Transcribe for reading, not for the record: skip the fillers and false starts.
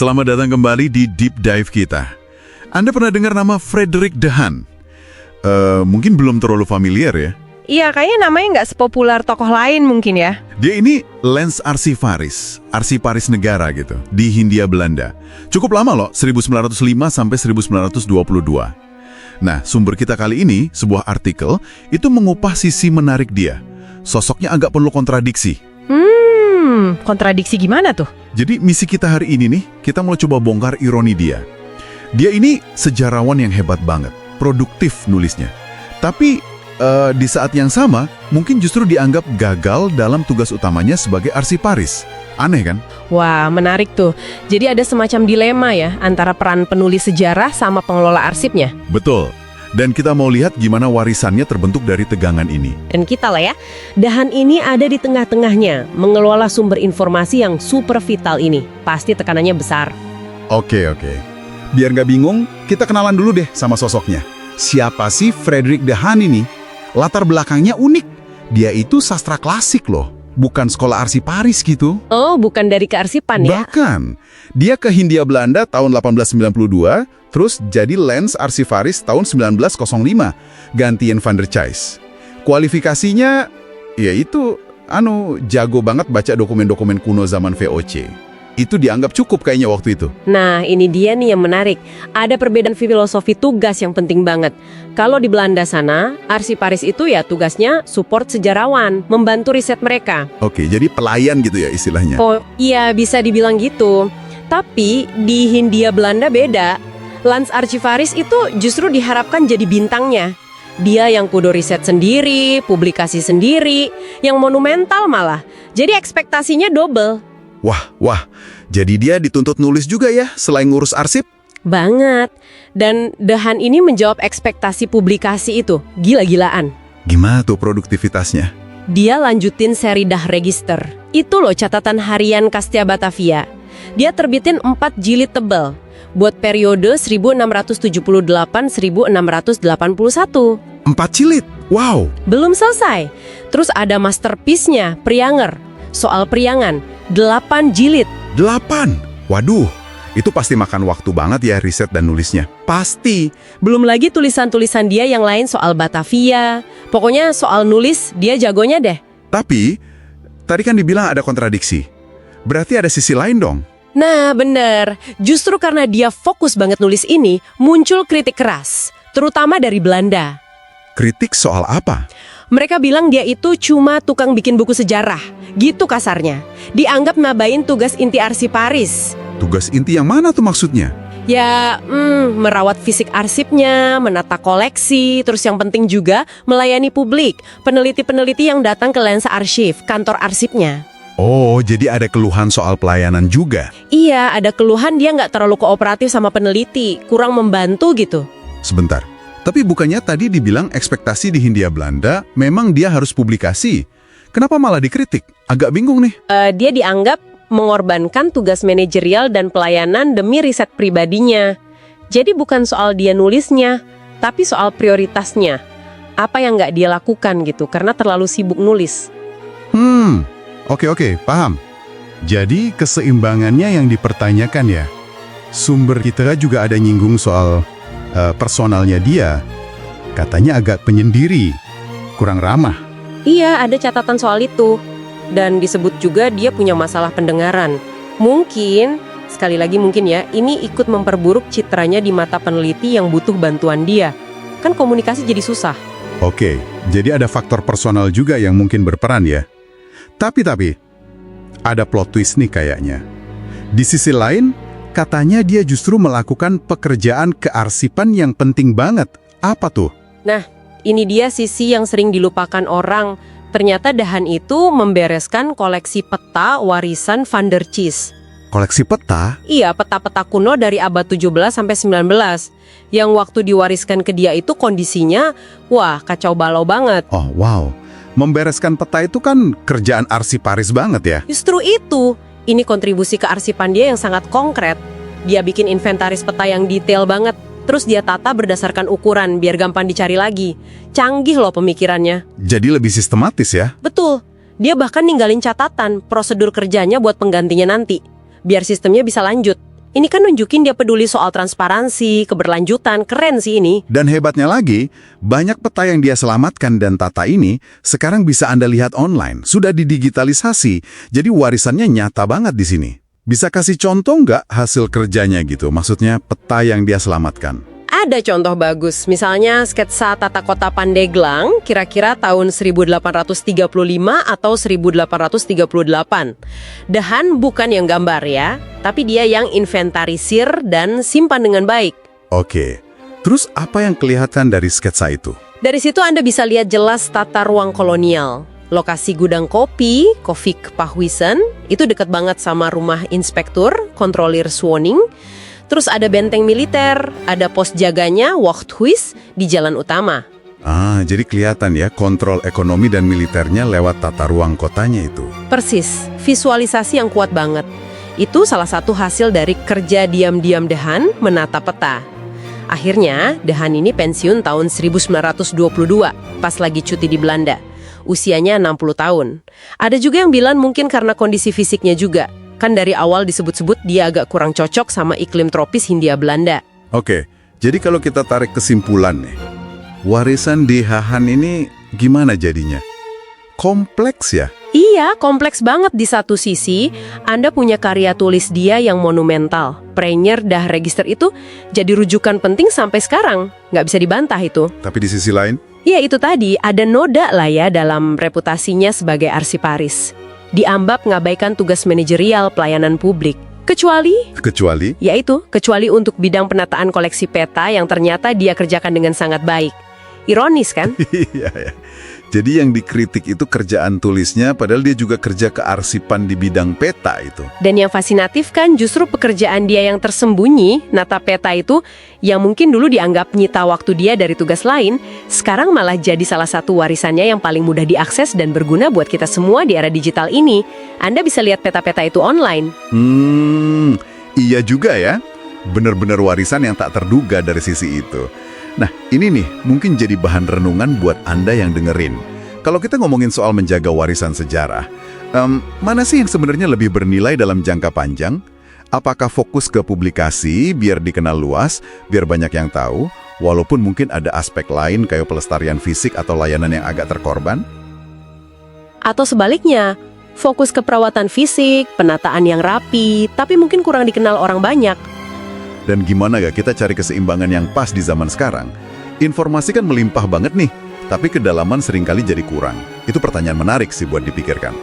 Selamat datang kembali di Deep Dive kita. Anda pernah dengar nama Frederick De Haan? Mungkin belum terlalu familiar ya? Iya, kayaknya namanya nggak sepopuler tokoh lain mungkin ya. Dia ini Lens Archivaris, arsiparis negara gitu, di Hindia Belanda. Cukup lama loh, 1905 sampai 1922. Nah, sumber kita kali ini, sebuah artikel, itu mengupas sisi menarik dia. Sosoknya agak perlu kontradiksi. Kontradiksi gimana tuh? Jadi misi kita hari ini nih, kita mau coba bongkar ironi dia. Dia ini sejarawan yang hebat banget, produktif nulisnya. Tapi di saat yang sama, mungkin justru dianggap gagal dalam tugas utamanya sebagai arsiparis. Aneh kan? Wah, menarik tuh. Jadi ada semacam dilema ya, antara peran penulis sejarah sama pengelola arsipnya. Betul. Dan kita mau lihat gimana warisannya terbentuk dari tegangan ini. Dan kita lah ya, De Haan ini ada di tengah-tengahnya, mengelola sumber informasi yang super vital ini. Pasti tekanannya besar. Oke. Biar nggak bingung, kita kenalan dulu deh sama sosoknya. Siapa sih Frederick De Haan ini? Latar belakangnya unik. Dia itu sastra klasik loh, bukan sekolah arsiparis gitu. Oh, bukan dari kearsipan ya? Bahkan, dia ke Hindia Belanda tahun 1892, terus jadi Lens Archivaris tahun 1905, gantiin Van der Cys. Kualifikasinya, yaitu, jago banget baca dokumen-dokumen kuno zaman VOC. Itu dianggap cukup kayaknya waktu itu. Nah, ini dia nih yang menarik. Ada perbedaan filosofi tugas yang penting banget. Kalau di Belanda sana, arsiparis itu ya tugasnya support sejarawan, membantu riset mereka. Oke, jadi pelayan gitu ya istilahnya. Oh, iya bisa dibilang gitu. Tapi di Hindia Belanda beda. Lens Archivaris itu justru diharapkan jadi bintangnya. Dia yang kudu riset sendiri, publikasi sendiri, yang monumental malah. Jadi ekspektasinya double. Wah, jadi dia dituntut nulis juga ya selain ngurus arsip? Banget. Dan De Haan ini menjawab ekspektasi publikasi itu. Gila-gilaan. Gimana tuh produktivitasnya? Dia lanjutin seri Das Register. Itu loh catatan harian Kastia Batavia. Dia terbitin 4 jilid tebal. Buat periode 1678-1681. 4 jilid? Wow! Belum selesai. Terus ada masterpiece-nya, Prianger. Soal priangan, 8 jilid. 8? Waduh, itu pasti makan waktu banget ya riset dan nulisnya. Pasti. Belum lagi tulisan-tulisan dia yang lain soal Batavia. Pokoknya soal nulis, dia jagonya deh. Tapi, tadi kan dibilang ada kontradiksi. Berarti ada sisi lain dong? Nah, bener. Justru karena dia fokus banget nulis ini, muncul kritik keras. Terutama dari Belanda. Kritik soal apa? Mereka bilang dia itu cuma tukang bikin buku sejarah. Gitu kasarnya. Dianggap nabain tugas inti arsiparis. Tugas inti yang mana tuh maksudnya? Ya, merawat fisik arsipnya, menata koleksi, terus yang penting juga melayani publik. Peneliti-peneliti yang datang ke Lensa Archiv, kantor arsipnya. Oh, jadi ada keluhan soal pelayanan juga? Iya, ada keluhan dia nggak terlalu kooperatif sama peneliti, kurang membantu gitu. Sebentar. Tapi bukannya tadi dibilang ekspektasi di Hindia Belanda memang dia harus publikasi. Kenapa malah dikritik? Agak bingung nih. Dia dianggap mengorbankan tugas manajerial dan pelayanan demi riset pribadinya. Jadi bukan soal dia nulisnya, tapi soal prioritasnya. Apa yang nggak dia lakukan gitu, karena terlalu sibuk nulis. Oke, paham. Jadi keseimbangannya yang dipertanyakan ya. Sumber kita juga ada nyinggung soal personalnya dia, katanya agak penyendiri, kurang ramah. Iya, ada catatan soal itu. Dan disebut juga dia punya masalah pendengaran. Mungkin, sekali lagi mungkin ya, ini ikut memperburuk citranya di mata peneliti yang butuh bantuan dia. Kan komunikasi jadi susah. Oke, jadi ada faktor personal juga yang mungkin berperan ya. Tapi, ada plot twist nih kayaknya. Di sisi lain, katanya dia justru melakukan pekerjaan kearsipan yang penting banget. Apa tuh? Nah, ini dia sisi yang sering dilupakan orang. Ternyata De Haan itu membereskan koleksi peta warisan Van der Cys. Koleksi peta? Iya, peta-peta kuno dari abad 17 sampai 19. Yang waktu diwariskan ke dia itu kondisinya, wah, kacau balau banget. Oh, wow. Membereskan peta itu kan kerjaan arsiparis banget ya? Justru itu. Ini kontribusi kearsipan dia yang sangat konkret. Dia bikin inventaris peta yang detail banget. Terus dia tata berdasarkan ukuran biar gampang dicari lagi. Canggih loh pemikirannya. Jadi lebih sistematis ya? Betul. Dia bahkan ninggalin catatan prosedur kerjanya buat penggantinya nanti. Biar sistemnya bisa lanjut. Ini kan nunjukin dia peduli soal transparansi, keberlanjutan, keren sih ini. Dan hebatnya lagi, banyak peta yang dia selamatkan dan tata ini sekarang bisa Anda lihat online, sudah didigitalisasi, jadi warisannya nyata banget di sini. Bisa kasih contoh nggak hasil kerjanya gitu, maksudnya peta yang dia selamatkan? Ada contoh bagus, misalnya sketsa tata kota Pandeglang kira-kira tahun 1835 atau 1838. Dehan bukan yang gambar ya, tapi dia yang inventarisir dan simpan dengan baik. Oke, terus apa yang kelihatan dari sketsa itu? Dari situ Anda bisa lihat jelas tata ruang kolonial. Lokasi gudang kopi, Kofik Pahwisen, itu dekat banget sama rumah inspektur, kontrolir Swoning. Terus ada benteng militer, ada pos jaganya, Wachthuis, di jalan utama. Jadi kelihatan ya kontrol ekonomi dan militernya lewat tata ruang kotanya itu. Persis, visualisasi yang kuat banget. Itu salah satu hasil dari kerja diam-diam Dehan menata peta. Akhirnya, Dehan ini pensiun tahun 1922, pas lagi cuti di Belanda. Usianya 60 tahun. Ada juga yang bilang mungkin karena kondisi fisiknya juga. Kan dari awal disebut-sebut dia agak kurang cocok sama iklim tropis Hindia Belanda. Oke, jadi kalau kita tarik kesimpulan nih, warisan Dehan ini gimana jadinya? Kompleks ya? Iya, kompleks banget di satu sisi. Anda punya karya tulis dia yang monumental. Prenyer dah register itu jadi rujukan penting sampai sekarang. Nggak bisa dibantah itu. Tapi di sisi lain? Ya itu tadi, ada noda lah ya dalam reputasinya sebagai arsiparis. Dianggap ngabaikan tugas manajerial pelayanan publik. Kecuali untuk bidang penataan koleksi peta yang ternyata dia kerjakan dengan sangat baik. Ironis kan? Iya ya. Jadi yang dikritik itu kerjaan tulisnya, padahal dia juga kerja kearsipan di bidang peta itu. Dan yang fascinatif kan justru pekerjaan dia yang tersembunyi, nata peta itu, yang mungkin dulu dianggap nyita waktu dia dari tugas lain, sekarang malah jadi salah satu warisannya yang paling mudah diakses dan berguna buat kita semua di era digital ini. Anda bisa lihat peta-peta itu online. Iya juga ya. Benar-benar warisan yang tak terduga dari sisi itu. Nah, ini nih mungkin jadi bahan renungan buat Anda yang dengerin. Kalau kita ngomongin soal menjaga warisan sejarah, mana sih yang sebenarnya lebih bernilai dalam jangka panjang? Apakah fokus ke publikasi biar dikenal luas, biar banyak yang tahu, walaupun mungkin ada aspek lain kayak pelestarian fisik atau layanan yang agak terkorban? Atau sebaliknya, fokus ke perawatan fisik, penataan yang rapi, tapi mungkin kurang dikenal orang banyak. Dan gimana gak kita cari keseimbangan yang pas di zaman sekarang? Informasi kan melimpah banget nih, tapi kedalaman seringkali jadi kurang. Itu pertanyaan menarik sih buat dipikirkan.